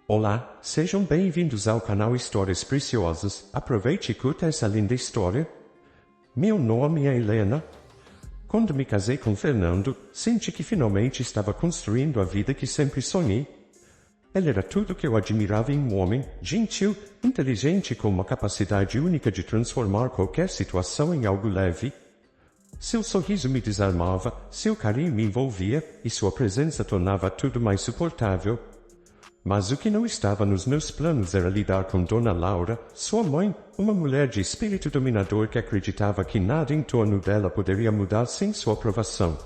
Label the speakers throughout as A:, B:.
A: Olá, sejam bem-vindos ao canal Histórias Preciosas. Aproveite e curta essa linda história. Meu nome é Helena. Quando me casei com Fernando, senti que finalmente estava construindo a vida que sempre sonhei. Ele era tudo que eu admirava em um homem, gentil, inteligente, com uma capacidade única de transformar qualquer situação em algo leve. Seu sorriso me desarmava, seu carinho me envolvia, e sua presença tornava tudo mais suportável. Mas o que não estava nos meus planos era lidar com Dona Laura, sua mãe, uma mulher de espírito dominador que acreditava que nada em torno dela poderia mudar sem sua aprovação.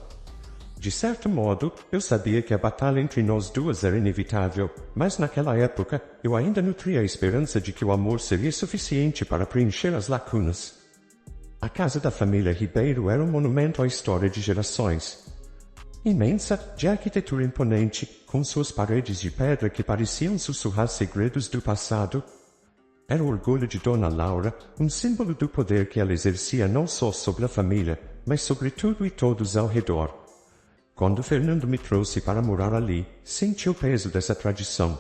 A: De certo modo, eu sabia que a batalha entre nós duas era inevitável, mas naquela época, eu ainda nutria a esperança de que o amor seria suficiente para preencher as lacunas. A casa da família Ribeiro era um monumento à história de gerações. Imensa, de arquitetura imponente, com suas paredes de pedra que pareciam sussurrar segredos do passado. Era o orgulho de Dona Laura, um símbolo do poder que ela exercia não só sobre a família, mas sobre tudo e todos ao redor. Quando Fernando me trouxe para morar ali, senti o peso dessa tradição.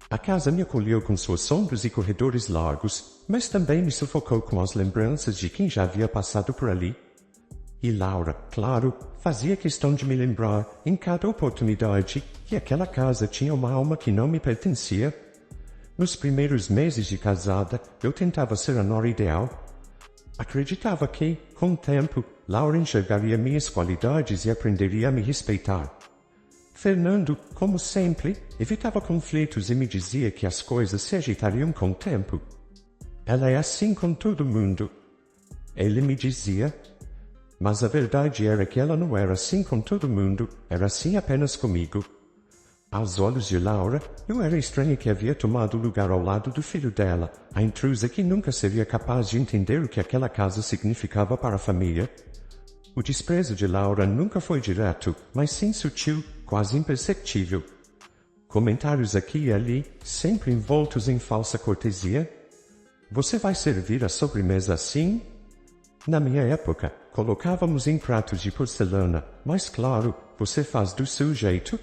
A: A casa me acolheu com suas sombras e corredores largos, mas também me sufocou com as lembranças de quem já havia passado por ali. E Laura, claro, fazia questão de me lembrar, em cada oportunidade, que aquela casa tinha uma alma que não me pertencia. Nos primeiros meses de casada, eu tentava ser a nora ideal. Acreditava que, com o tempo, Laura enxergaria minhas qualidades e aprenderia a me respeitar. Fernando, como sempre, evitava conflitos e me dizia que as coisas se ajeitariam com o tempo. Ela é assim com todo mundo. Ele me dizia. Mas a verdade era que ela não era assim com todo mundo, era assim apenas comigo. Aos olhos de Laura, eu era estranha que havia tomado lugar ao lado do filho dela, a intrusa que nunca seria capaz de entender o que aquela casa significava para a família. O desprezo de Laura nunca foi direto, mas sim sutil, quase imperceptível. Comentários aqui e ali, sempre envoltos em falsa cortesia. Você vai servir a sobremesa assim? Na minha época, colocávamos em pratos de porcelana, mas claro, você faz do seu jeito.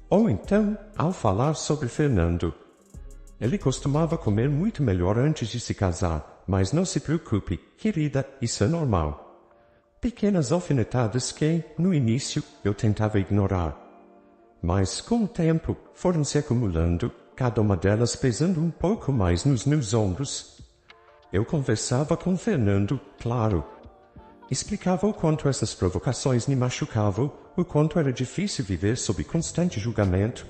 A: Ou então, ao falar sobre Fernando. Ele costumava comer muito melhor antes de se casar, mas não se preocupe, querida, isso é normal. Pequenas alfinetadas que, no início, eu tentava ignorar. Mas, com o tempo, foram se acumulando, cada uma delas pesando um pouco mais nos meus ombros. Eu conversava com Fernando, claro. Explicava o quanto essas provocações me machucavam, o quanto era difícil viver sob constante julgamento.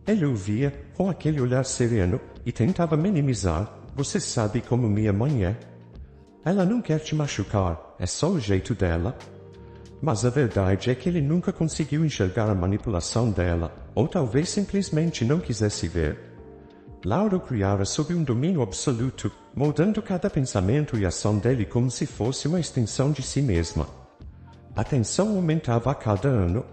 A: Ele ouvia, com aquele olhar sereno, e tentava minimizar. Você sabe como minha mãe é. Ela não quer te machucar, é só o jeito dela. Mas a verdade é que ele nunca conseguiu enxergar a manipulação dela, ou talvez simplesmente não quisesse ver. Laura o criara sob um domínio absoluto, moldando cada pensamento e ação dele como se fosse uma extensão de si mesma. A tensão aumentava a cada ano.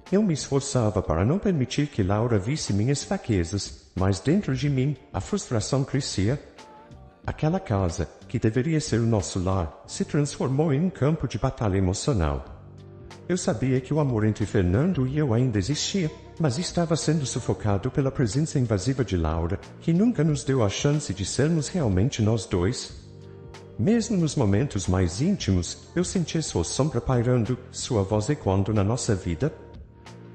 A: Eu me esforçava para não permitir que Laura visse minhas fraquezas, mas dentro de mim, a frustração crescia. Aquela casa, que deveria ser o nosso lar, se transformou em um campo de batalha emocional. Eu sabia que o amor entre Fernando e eu ainda existia, mas estava sendo sufocado pela presença invasiva de Laura, que nunca nos deu a chance de sermos realmente nós dois. Mesmo nos momentos mais íntimos, eu sentia sua sombra pairando, sua voz ecoando na nossa vida.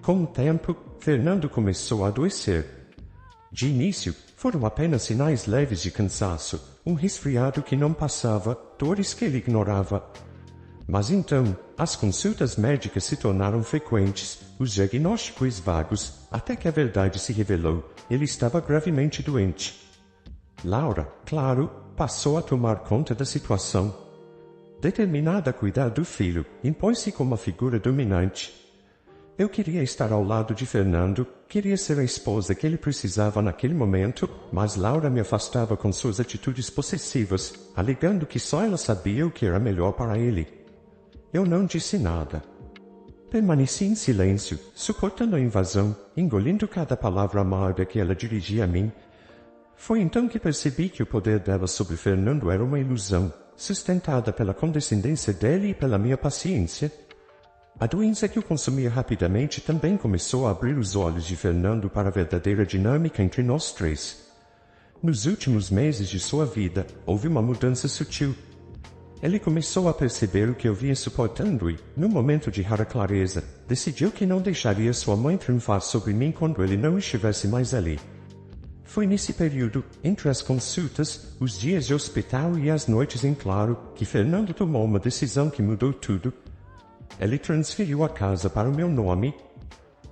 A: Com o tempo, Fernando começou a adoecer. De início, foram apenas sinais leves de cansaço, um resfriado que não passava, dores que ele ignorava. Mas então, as consultas médicas se tornaram frequentes, os diagnósticos vagos, até que a verdade se revelou, ele estava gravemente doente. Laura, claro, passou a tomar conta da situação. Determinada a cuidar do filho, impôs-se como a figura dominante. Eu queria estar ao lado de Fernando, queria ser a esposa que ele precisava naquele momento, mas Laura me afastava com suas atitudes possessivas, alegando que só ela sabia o que era melhor para ele. Eu não disse nada. Permaneci em silêncio, suportando a invasão, engolindo cada palavra amarga que ela dirigia a mim. Foi então que percebi que o poder dela sobre Fernando era uma ilusão, sustentada pela condescendência dele e pela minha paciência. A doença que o consumia rapidamente também começou a abrir os olhos de Fernando para a verdadeira dinâmica entre nós três. Nos últimos meses de sua vida, houve uma mudança sutil. Ele começou a perceber o que eu vinha suportando e, num momento de rara clareza, decidiu que não deixaria sua mãe triunfar sobre mim quando ele não estivesse mais ali. Foi nesse período, entre as consultas, os dias de hospital e as noites em claro, que Fernando tomou uma decisão que mudou tudo. Ele transferiu a casa para o meu nome.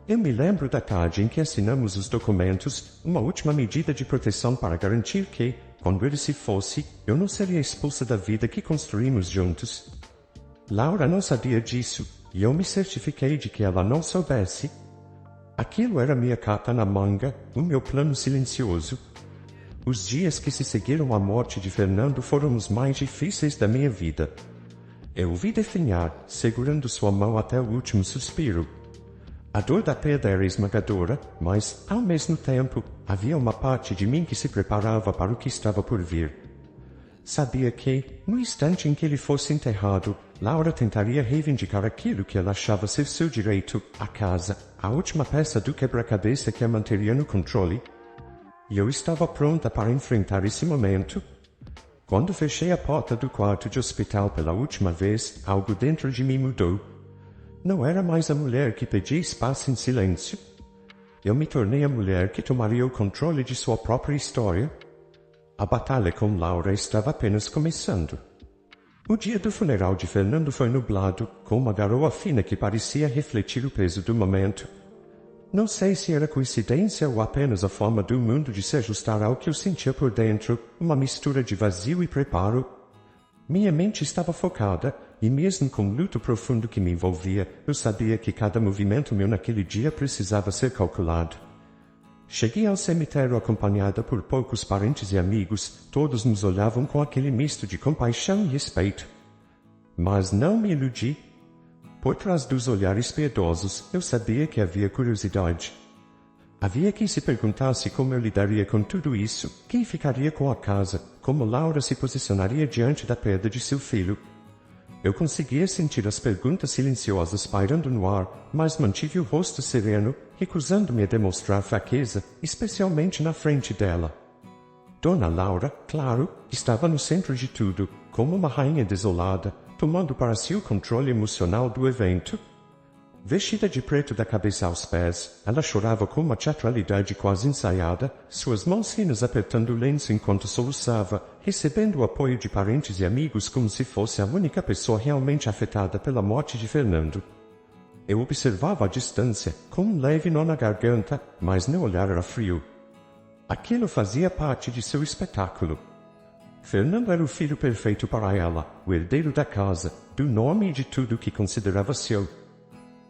A: Eu me lembro da tarde em que assinamos os documentos, uma última medida de proteção para garantir que, quando ele se fosse, eu não seria expulsa da vida que construímos juntos. Laura não sabia disso, e eu me certifiquei de que ela não soubesse. Aquilo era minha carta na manga, o meu plano silencioso. Os dias que se seguiram à morte de Fernando foram os mais difíceis da minha vida. Eu o vi definhar, segurando sua mão até o último suspiro. A dor da perda era esmagadora, mas, ao mesmo tempo, havia uma parte de mim que se preparava para o que estava por vir. Sabia que, no instante em que ele fosse enterrado, Laura tentaria reivindicar aquilo que ela achava ser seu direito, a casa, a última peça do quebra-cabeça que a manteria no controle. E eu estava pronta para enfrentar esse momento. Quando fechei a porta do quarto de hospital pela última vez, algo dentro de mim mudou. Não era mais a mulher que pedia espaço em silêncio. Eu me tornei a mulher que tomaria o controle de sua própria história. A batalha com Laura estava apenas começando. O dia do funeral de Fernando foi nublado, com uma garoa fina que parecia refletir o peso do momento. Não sei se era coincidência ou apenas a forma do mundo de se ajustar ao que eu sentia por dentro, uma mistura de vazio e preparo. Minha mente estava focada, e mesmo com o luto profundo que me envolvia, eu sabia que cada movimento meu naquele dia precisava ser calculado. Cheguei ao cemitério acompanhada por poucos parentes e amigos, todos nos olhavam com aquele misto de compaixão e respeito. Mas não me iludi. Por trás dos olhares piedosos, eu sabia que havia curiosidade. Havia quem se perguntasse como eu lidaria com tudo isso, quem ficaria com a casa, como Laura se posicionaria diante da perda de seu filho. Eu conseguia sentir as perguntas silenciosas pairando no ar, mas mantive o rosto sereno, recusando-me a demonstrar fraqueza, especialmente na frente dela. Dona Laura, claro, estava no centro de tudo, como uma rainha desolada, tomando para si o controle emocional do evento. Vestida de preto da cabeça aos pés, ela chorava com uma teatralidade quase ensaiada, suas mãos finas apertando o lenço enquanto soluçava, recebendo o apoio de parentes e amigos como se fosse a única pessoa realmente afetada pela morte de Fernando. Eu observava à distância, com um leve nó na garganta, mas meu olhar era frio. Aquilo fazia parte de seu espetáculo. Fernando era o filho perfeito para ela, o herdeiro da casa, do nome e de tudo que considerava seu.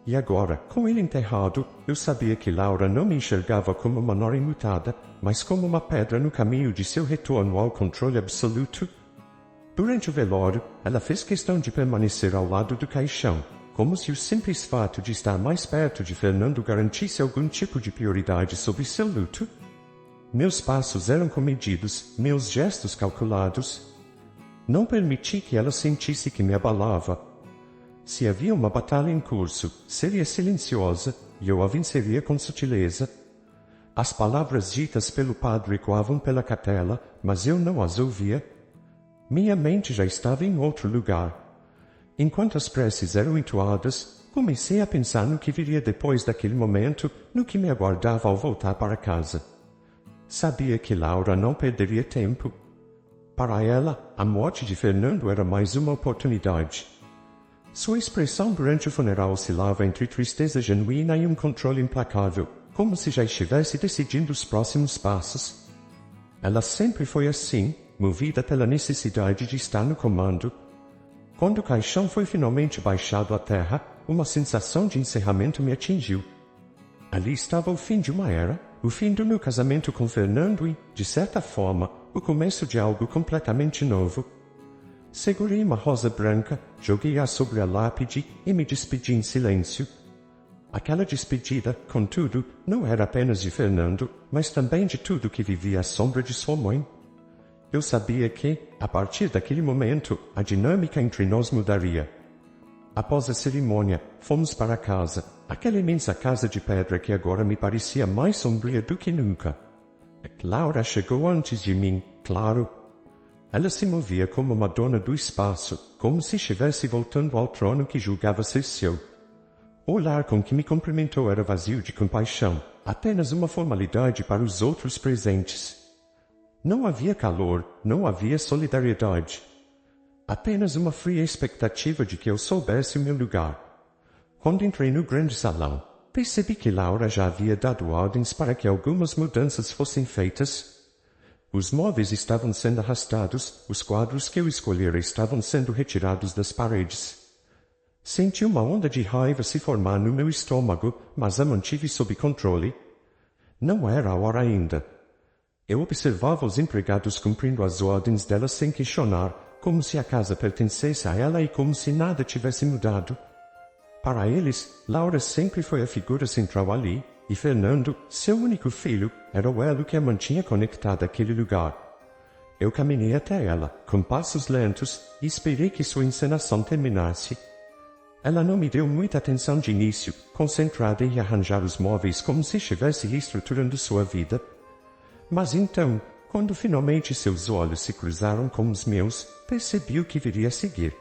A: E agora, com ele enterrado, eu sabia que Laura não me enxergava como uma nora imutada, mas como uma pedra no caminho de seu retorno ao controle absoluto. Durante o velório, ela fez questão de permanecer ao lado do caixão, como se o simples fato de estar mais perto de Fernando garantisse algum tipo de prioridade sobre seu luto. Meus passos eram comedidos, meus gestos calculados. Não permiti que ela sentisse que me abalava. Se havia uma batalha em curso, seria silenciosa, e eu a venceria com sutileza. As palavras ditas pelo padre ecoavam pela capela, mas eu não as ouvia. Minha mente já estava em outro lugar. Enquanto as preces eram entoadas, comecei a pensar no que viria depois daquele momento, no que me aguardava ao voltar para casa. Sabia que Laura não perderia tempo. Para ela, a morte de Fernando era mais uma oportunidade. Sua expressão durante o funeral oscilava entre tristeza genuína e um controle implacável, como se já estivesse decidindo os próximos passos. Ela sempre foi assim, movida pela necessidade de estar no comando. Quando o caixão foi finalmente baixado à terra, uma sensação de encerramento me atingiu. Ali estava o fim de uma era, o fim do meu casamento com Fernando e, de certa forma, o começo de algo completamente novo. Segurei uma rosa branca, joguei-a sobre a lápide e me despedi em silêncio. Aquela despedida, contudo, não era apenas de Fernando, mas também de tudo que vivia à sombra de sua mãe. Eu sabia que, a partir daquele momento, a dinâmica entre nós mudaria. Após a cerimônia, fomos para casa, aquela imensa casa de pedra que agora me parecia mais sombria do que nunca. Laura chegou antes de mim, claro. Ela se movia como uma dona do espaço, como se estivesse voltando ao trono que julgava ser seu. O olhar com que me cumprimentou era vazio de compaixão, apenas uma formalidade para os outros presentes. Não havia calor, não havia solidariedade. Apenas uma fria expectativa de que eu soubesse o meu lugar. Quando entrei no grande salão, percebi que Laura já havia dado ordens para que algumas mudanças fossem feitas. Os móveis estavam sendo arrastados, os quadros que eu escolhera estavam sendo retirados das paredes. Senti uma onda de raiva se formar no meu estômago, mas a mantive sob controle. Não era a hora ainda. Eu observava os empregados cumprindo as ordens dela sem questionar, como se a casa pertencesse a ela e como se nada tivesse mudado. Para eles, Laura sempre foi a figura central ali, e Fernando, seu único filho, era o elo que a mantinha conectada àquele lugar. Eu caminhei até ela, com passos lentos, e esperei que sua encenação terminasse. Ela não me deu muita atenção de início, concentrada em arranjar os móveis como se estivesse reestruturando sua vida. Mas então, quando finalmente seus olhos se cruzaram com os meus, percebi o que viria a seguir.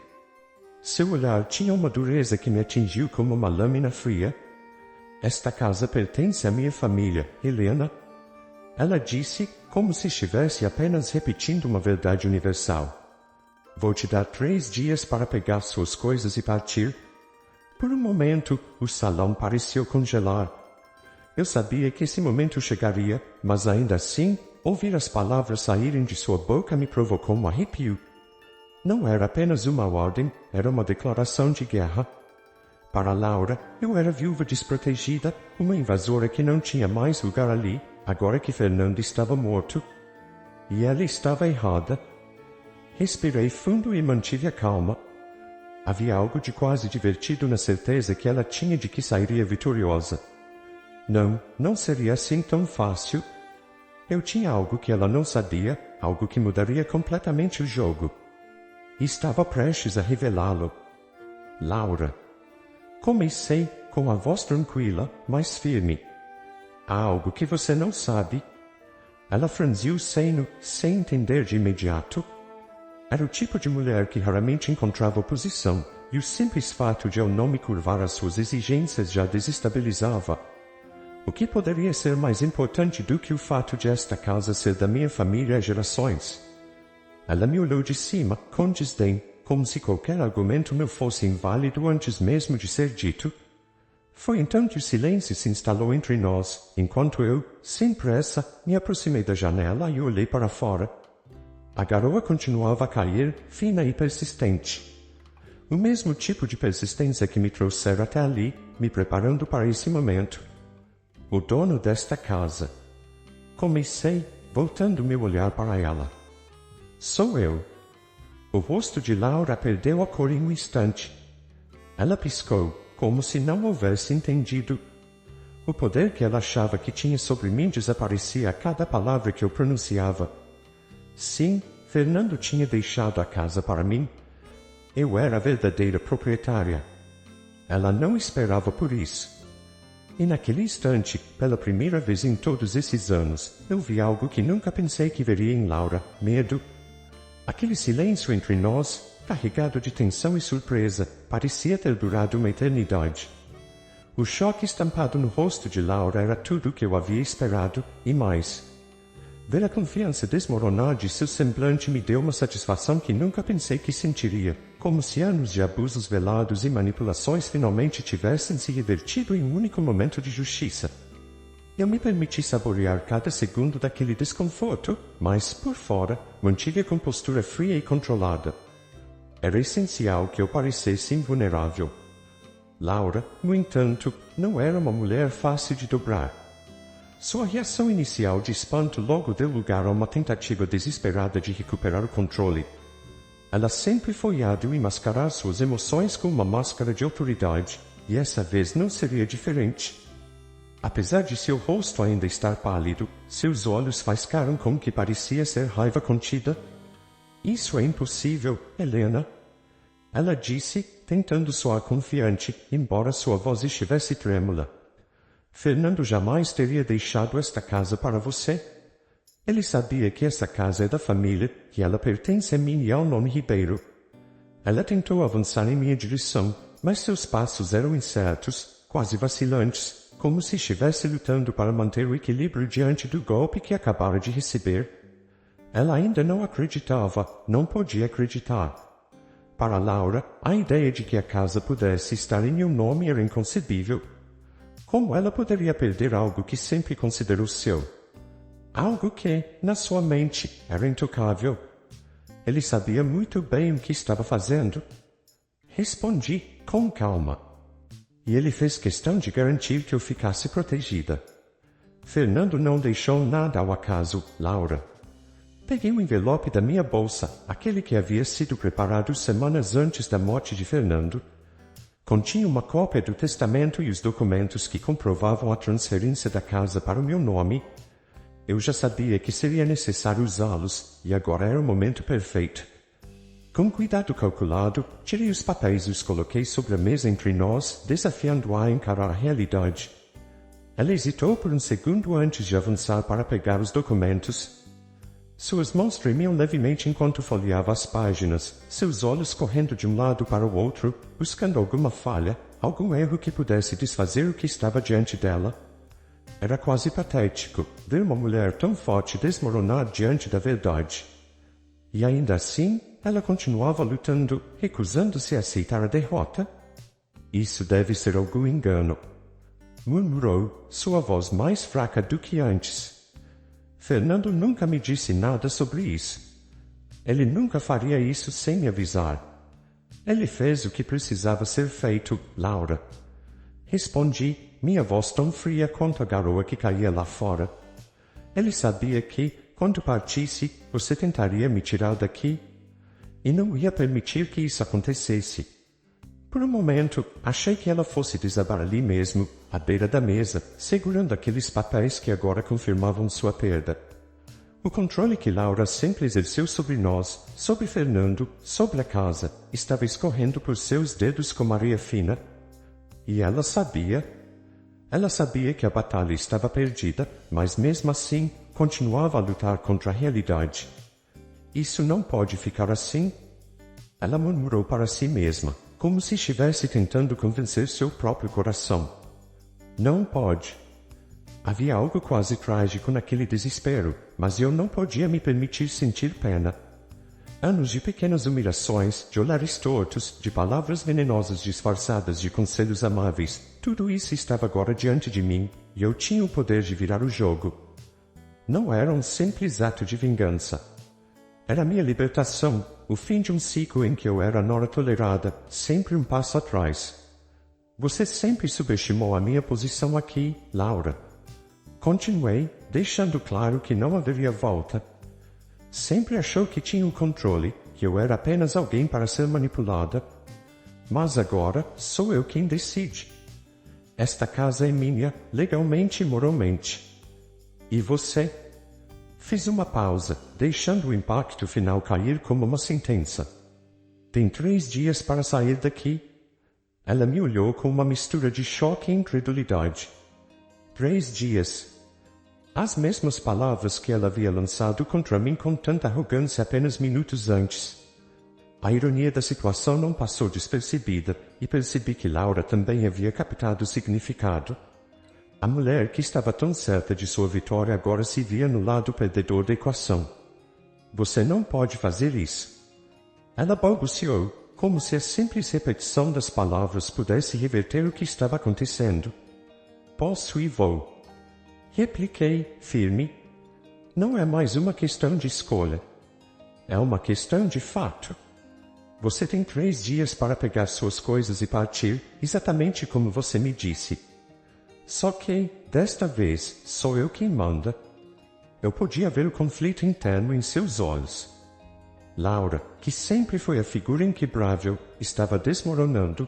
A: Seu olhar tinha uma dureza que me atingiu como uma lâmina fria. Esta casa pertence à minha família, Helena. Ela disse, como se estivesse apenas repetindo uma verdade universal. Vou te dar 3 dias para pegar suas coisas e partir. Por um momento, o salão pareceu congelar. Eu sabia que esse momento chegaria, mas ainda assim, ouvir as palavras saírem de sua boca me provocou um arrepio. Não era apenas uma ordem, era uma declaração de guerra. Para Laura, eu era viúva desprotegida, uma invasora que não tinha mais lugar ali, agora que Fernando estava morto. E ela estava errada. Respirei fundo e mantive a calma. Havia algo de quase divertido na certeza que ela tinha de que sairia vitoriosa. Não seria assim tão fácil. Eu tinha algo que ela não sabia, algo que mudaria completamente o jogo. E estava prestes a revelá-lo. Laura. Comecei, com a voz tranquila, mas firme. Há algo que você não sabe. Ela franziu o seno, sem entender de imediato. Era o tipo de mulher que raramente encontrava oposição, e o simples fato de eu não me curvar às suas exigências já desestabilizava. O que poderia ser mais importante do que o fato de esta casa ser da minha família há gerações? Ela me olhou de cima, com desdém, como se qualquer argumento meu fosse inválido antes mesmo de ser dito. Foi então que o silêncio se instalou entre nós, enquanto eu, sem pressa, me aproximei da janela e olhei para fora. A garoa continuava a cair, fina e persistente. O mesmo tipo de persistência que me trouxera até ali, me preparando para esse momento. O dono desta casa. Comecei, voltando meu olhar para ela. Sou eu. O rosto de Laura perdeu a cor em um instante. Ela piscou, como se não houvesse entendido. O poder que ela achava que tinha sobre mim desaparecia a cada palavra que eu pronunciava. Sim, Fernando tinha deixado a casa para mim. Eu era a verdadeira proprietária. Ela não esperava por isso. E naquele instante, pela primeira vez em todos esses anos, eu vi algo que nunca pensei que veria em Laura: medo. Aquele silêncio entre nós, carregado de tensão e surpresa, parecia ter durado uma eternidade. O choque estampado no rosto de Laura era tudo o que eu havia esperado, e mais. Ver a confiança desmoronar de seu semblante me deu uma satisfação que nunca pensei que sentiria, como se anos de abusos velados e manipulações finalmente tivessem se revertido em um único momento de justiça. Eu me permiti saborear cada segundo daquele desconforto, mas, por fora, mantive a compostura fria e controlada. Era essencial que eu parecesse invulnerável. Laura, no entanto, não era uma mulher fácil de dobrar. Sua reação inicial de espanto logo deu lugar a uma tentativa desesperada de recuperar o controle. Ela sempre foi hábil em mascarar suas emoções com uma máscara de autoridade, e essa vez não seria diferente. Apesar de seu rosto ainda estar pálido, seus olhos faiscaram com o que parecia ser raiva contida. Isso é impossível, Helena. Ela disse, tentando soar confiante, embora sua voz estivesse trêmula. Fernando jamais teria deixado esta casa para você. Ele sabia que essa casa é da família, que ela pertence a mim e ao nome Ribeiro. Ela tentou avançar em minha direção, mas seus passos eram incertos, quase vacilantes, como se estivesse lutando para manter o equilíbrio diante do golpe que acabara de receber. Ela ainda não acreditava, não podia acreditar. Para Laura, a ideia de que a casa pudesse estar em meu nome era inconcebível. Como ela poderia perder algo que sempre considerou seu? Algo que, na sua mente, era intocável. Ele sabia muito bem o que estava fazendo. Respondi com calma. E ele fez questão de garantir que eu ficasse protegida. Fernando não deixou nada ao acaso, Laura. Peguei o envelope da minha bolsa, aquele que havia sido preparado semanas antes da morte de Fernando. Continha uma cópia do testamento e os documentos que comprovavam a transferência da casa para o meu nome. Eu já sabia que seria necessário usá-los, e agora era o momento perfeito. Com cuidado calculado, tirei os papéis e os coloquei sobre a mesa entre nós, desafiando-a a encarar a realidade. Ela hesitou por um segundo antes de avançar para pegar os documentos. Suas mãos tremiam levemente enquanto folheava as páginas, seus olhos correndo de um lado para o outro, buscando alguma falha, algum erro que pudesse desfazer o que estava diante dela. Era quase patético ver uma mulher tão forte desmoronar diante da verdade. E ainda assim, ela continuava lutando, recusando-se a aceitar a derrota. Isso deve ser algum engano, murmurou, sua voz mais fraca do que antes. Fernando nunca me disse nada sobre isso. Ele nunca faria isso sem me avisar. Ele fez o que precisava ser feito, Laura. Respondi, minha voz tão fria quanto a garoa que caía lá fora. Ele sabia que, quando partisse, você tentaria me tirar daqui. E não ia permitir que isso acontecesse. Por um momento, achei que ela fosse desabar ali mesmo, à beira da mesa, segurando aqueles papéis que agora confirmavam sua perda. O controle que Laura sempre exerceu sobre nós, sobre Fernando, sobre a casa, estava escorrendo por seus dedos como areia fina. E ela sabia. Ela sabia que a batalha estava perdida, mas mesmo assim, continuava a lutar contra a realidade. Isso não pode ficar assim. Ela murmurou para si mesma, como se estivesse tentando convencer seu próprio coração. Não pode. Havia algo quase trágico naquele desespero, mas eu não podia me permitir sentir pena. Anos de pequenas humilhações, de olhares tortos, de palavras venenosas disfarçadas de conselhos amáveis, tudo isso estava agora diante de mim, e eu tinha o poder de virar o jogo. Não era um simples ato de vingança. Era minha libertação, o fim de um ciclo em que eu era nora tolerada, sempre um passo atrás. Você sempre subestimou a minha posição aqui, Laura. Continuei, deixando claro que não haveria volta. Sempre achou que tinha o controle, que eu era apenas alguém para ser manipulada. Mas agora sou eu quem decide. Esta casa é minha, legalmente e moralmente. E você? Fiz uma pausa, deixando o impacto final cair como uma sentença. Tem 3 dias para sair daqui. Ela me olhou com uma mistura de choque e incredulidade. 3 dias. As mesmas palavras que ela havia lançado contra mim com tanta arrogância apenas minutos antes. A ironia da situação não passou despercebida, e percebi que Laura também havia captado o significado. A mulher que estava tão certa de sua vitória agora se via no lado perdedor da equação. Você não pode fazer isso. Ela balbuciou, como se a simples repetição das palavras pudesse reverter o que estava acontecendo. Posso e vou. Repliquei, firme. Não é mais uma questão de escolha. É uma questão de fato. Você tem 3 dias para pegar suas coisas e partir, exatamente como você me disse. Só que, desta vez, sou eu quem manda. Eu podia ver o conflito interno em seus olhos. Laura, que sempre foi a figura inquebrável, estava desmoronando.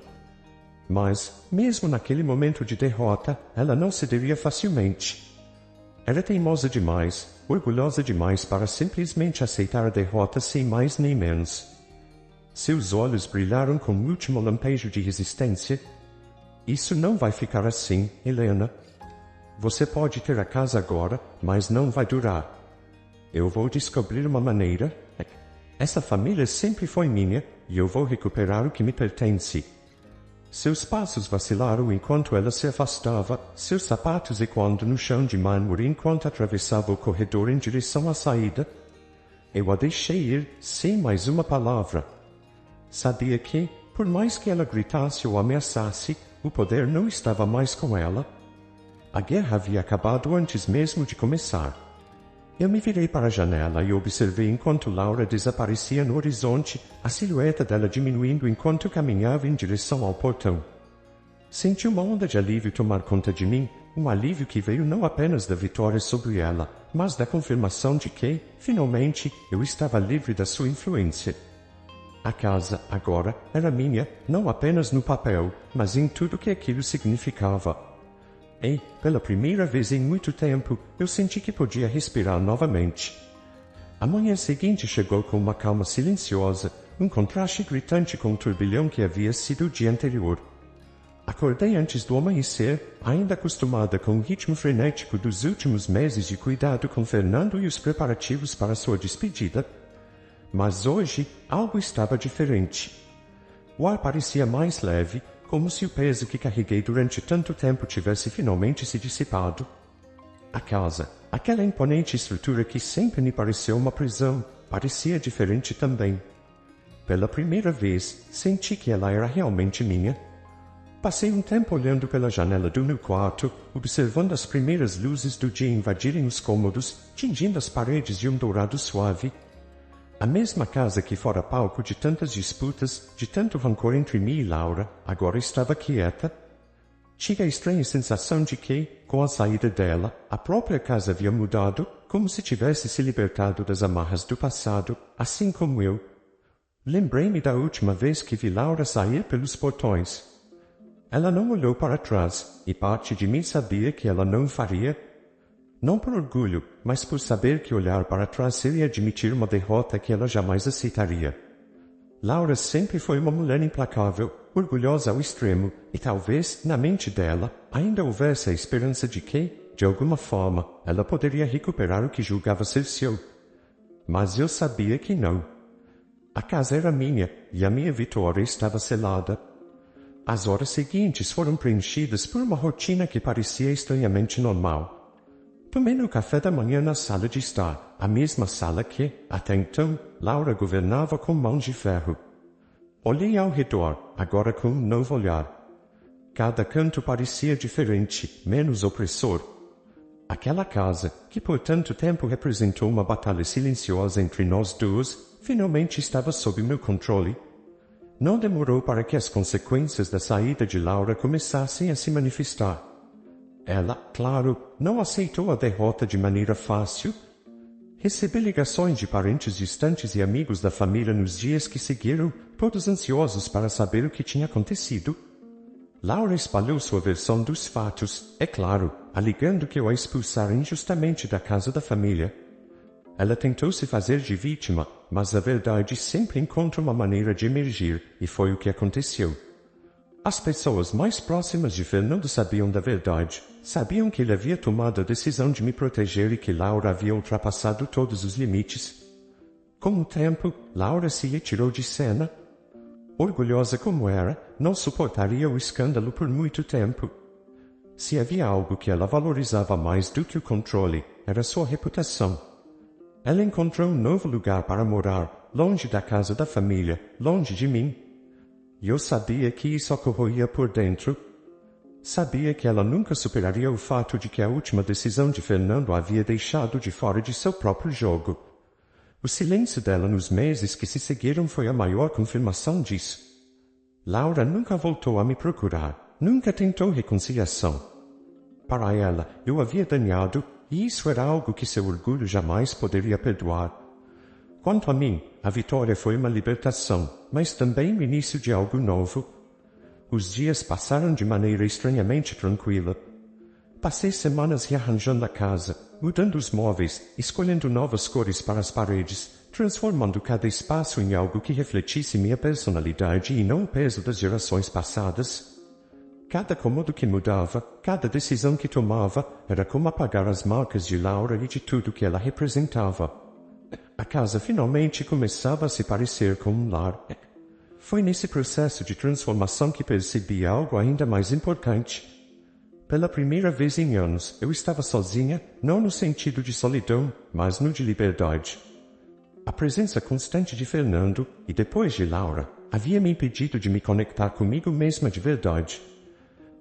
A: Mas, mesmo naquele momento de derrota, ela não cederia facilmente. Era teimosa demais, orgulhosa demais para simplesmente aceitar a derrota sem mais nem menos. Seus olhos brilharam com o último lampejo de resistência. Isso não vai ficar assim, Helena. Você pode ter a casa agora, mas não vai durar. Eu vou descobrir uma maneira. Essa família sempre foi minha, e eu vou recuperar o que me pertence. Seus passos vacilaram enquanto ela se afastava, seus sapatos ecoando no chão de mármore enquanto atravessava o corredor em direção à saída. Eu a deixei ir, sem mais uma palavra. Sabia que, por mais que ela gritasse ou ameaçasse, o poder não estava mais com ela. A guerra havia acabado antes mesmo de começar. Eu me virei para a janela e observei enquanto Laura desaparecia no horizonte, a silhueta dela diminuindo enquanto caminhava em direção ao portão. Senti uma onda de alívio tomar conta de mim, um alívio que veio não apenas da vitória sobre ela, mas da confirmação de que, finalmente, eu estava livre da sua influência. A casa, agora, era minha, não apenas no papel, mas em tudo que aquilo significava. E, pela primeira vez em muito tempo, eu senti que podia respirar novamente. A manhã seguinte chegou com uma calma silenciosa, um contraste gritante com o turbilhão que havia sido o dia anterior. Acordei antes do amanhecer, ainda acostumada com o ritmo frenético dos últimos meses de cuidado com Fernando e os preparativos para sua despedida. Mas hoje, algo estava diferente. O ar parecia mais leve, como se o peso que carreguei durante tanto tempo tivesse finalmente se dissipado. A casa, aquela imponente estrutura que sempre me pareceu uma prisão, parecia diferente também. Pela primeira vez, senti que ela era realmente minha. Passei um tempo olhando pela janela do meu quarto, observando as primeiras luzes do dia invadirem os cômodos, tingindo as paredes de um dourado suave. A mesma casa que fora palco de tantas disputas, de tanto rancor entre mim e Laura, agora estava quieta. Tinha a estranha sensação de que, com a saída dela, a própria casa havia mudado, como se tivesse se libertado das amarras do passado, assim como eu. Lembrei-me da última vez que vi Laura sair pelos portões. Ela não olhou para trás, e parte de mim sabia que ela não faria. Não por orgulho, mas por saber que olhar para trás seria admitir uma derrota que ela jamais aceitaria. Laura sempre foi uma mulher implacável, orgulhosa ao extremo, e talvez, na mente dela, ainda houvesse a esperança de que, de alguma forma, ela poderia recuperar o que julgava ser seu. Mas eu sabia que não. A casa era minha, e a minha vitória estava selada. As horas seguintes foram preenchidas por uma rotina que parecia estranhamente normal. Tomei meu café da manhã na sala de estar, a mesma sala que, até então, Laura governava com mãos de ferro. Olhei ao redor, agora com um novo olhar. Cada canto parecia diferente, menos opressor. Aquela casa, que por tanto tempo representou uma batalha silenciosa entre nós duas, finalmente estava sob meu controle. Não demorou para que as consequências da saída de Laura começassem a se manifestar. Ela, claro, não aceitou a derrota de maneira fácil. Recebi ligações de parentes distantes e amigos da família nos dias que seguiram, todos ansiosos para saber o que tinha acontecido. Laura espalhou sua versão dos fatos, é claro, alegando que eu a expulsara injustamente da casa da família. Ela tentou se fazer de vítima, mas a verdade sempre encontra uma maneira de emergir, e foi o que aconteceu. As pessoas mais próximas de Fernando sabiam da verdade, sabiam que ele havia tomado a decisão de me proteger e que Laura havia ultrapassado todos os limites. Com o tempo, Laura se retirou de cena. Orgulhosa como era, não suportaria o escândalo por muito tempo. Se havia algo que ela valorizava mais do que o controle, era sua reputação. Ela encontrou um novo lugar para morar, longe da casa da família, longe de mim. E eu sabia que isso ocorreria por dentro. Sabia que ela nunca superaria o fato de que a última decisão de Fernando a havia deixado de fora de seu próprio jogo. O silêncio dela nos meses que se seguiram foi a maior confirmação disso. Laura nunca voltou a me procurar, nunca tentou reconciliação. Para ela, eu havia danhado, e isso era algo que seu orgulho jamais poderia perdoar. Quanto a mim, a vitória foi uma libertação, mas também o início de algo novo. Os dias passaram de maneira estranhamente tranquila. Passei semanas rearranjando a casa, mudando os móveis, escolhendo novas cores para as paredes, transformando cada espaço em algo que refletisse minha personalidade e não o peso das gerações passadas. Cada cômodo que mudava, cada decisão que tomava, era como apagar as marcas de Laura e de tudo que ela representava. A casa finalmente começava a se parecer com um lar. Foi nesse processo de transformação que percebi algo ainda mais importante. Pela primeira vez em anos, eu estava sozinha, não no sentido de solidão, mas no de liberdade. A presença constante de Fernando, e depois de Laura, havia me impedido de me conectar comigo mesma de verdade.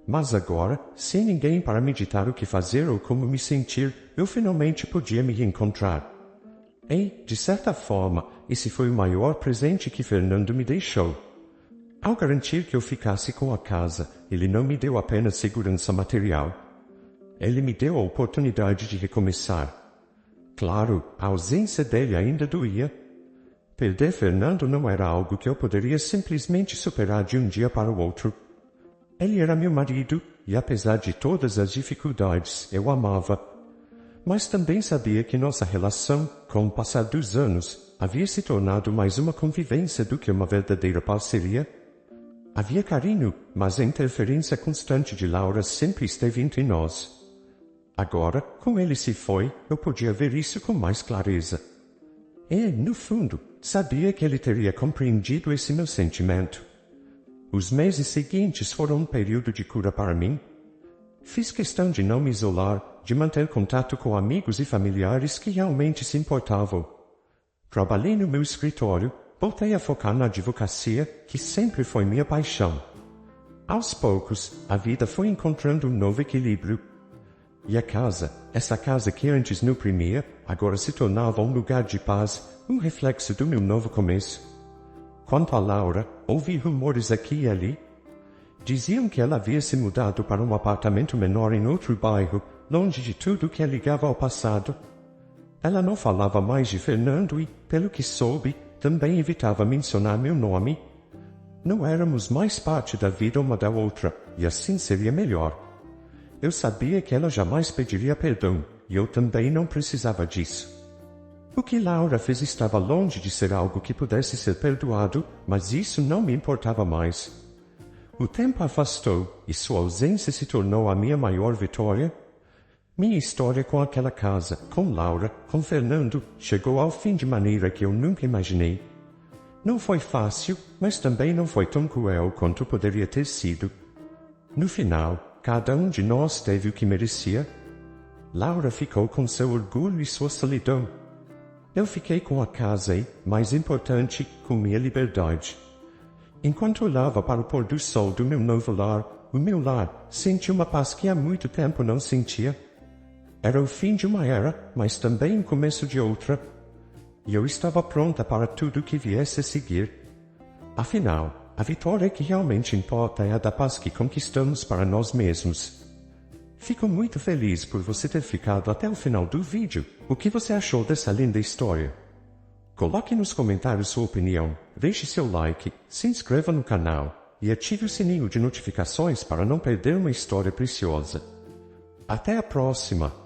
A: Mas agora, sem ninguém para me ditar o que fazer ou como me sentir, eu finalmente podia me reencontrar. E, de certa forma, esse foi o maior presente que Fernando me deixou. Ao garantir que eu ficasse com a casa, ele não me deu apenas segurança material. Ele me deu a oportunidade de recomeçar. Claro, a ausência dele ainda doía. Perder Fernando não era algo que eu poderia simplesmente superar de um dia para o outro. Ele era meu marido, e apesar de todas as dificuldades, eu o amava. Mas também sabia que nossa relação, com o passar dos anos, havia se tornado mais uma convivência do que uma verdadeira parceria. Havia carinho, mas a interferência constante de Laura sempre esteve entre nós. Agora, com ele se foi, eu podia ver isso com mais clareza. E, no fundo, sabia que ele teria compreendido esse meu sentimento. Os meses seguintes foram um período de cura para mim. Fiz questão de não me isolar, de manter contato com amigos e familiares que realmente se importavam. Trabalhei no meu escritório, voltei a focar na advocacia, que sempre foi minha paixão. Aos poucos, a vida foi encontrando um novo equilíbrio. E a casa, essa casa que antes me oprimia, agora se tornava um lugar de paz, um reflexo do meu novo começo. Quanto a Laura, ouvi rumores aqui e ali. Diziam que ela havia se mudado para um apartamento menor em outro bairro, longe de tudo que a ligava ao passado. Ela não falava mais de Fernando e, pelo que soube, também evitava mencionar meu nome. Não éramos mais parte da vida uma da outra, e assim seria melhor. Eu sabia que ela jamais pediria perdão, e eu também não precisava disso. O que Laura fez estava longe de ser algo que pudesse ser perdoado, mas isso não me importava mais. O tempo afastou, e sua ausência se tornou a minha maior vitória. Minha história com aquela casa, com Laura, com Fernando, chegou ao fim de maneira que eu nunca imaginei. Não foi fácil, mas também não foi tão cruel quanto poderia ter sido. No final, cada um de nós teve o que merecia. Laura ficou com seu orgulho e sua solidão. Eu fiquei com a casa e, mais importante, com minha liberdade. Enquanto olhava para o pôr do sol do meu novo lar, o meu lar, senti uma paz que há muito tempo não sentia. Era o fim de uma era, mas também o começo de outra. E eu estava pronta para tudo que viesse a seguir. Afinal, a vitória que realmente importa é a da paz que conquistamos para nós mesmos. Fico muito feliz por você ter ficado até o final do vídeo. O que você achou dessa linda história? Coloque nos comentários sua opinião, deixe seu like, se inscreva no canal e ative o sininho de notificações para não perder uma história preciosa. Até a próxima!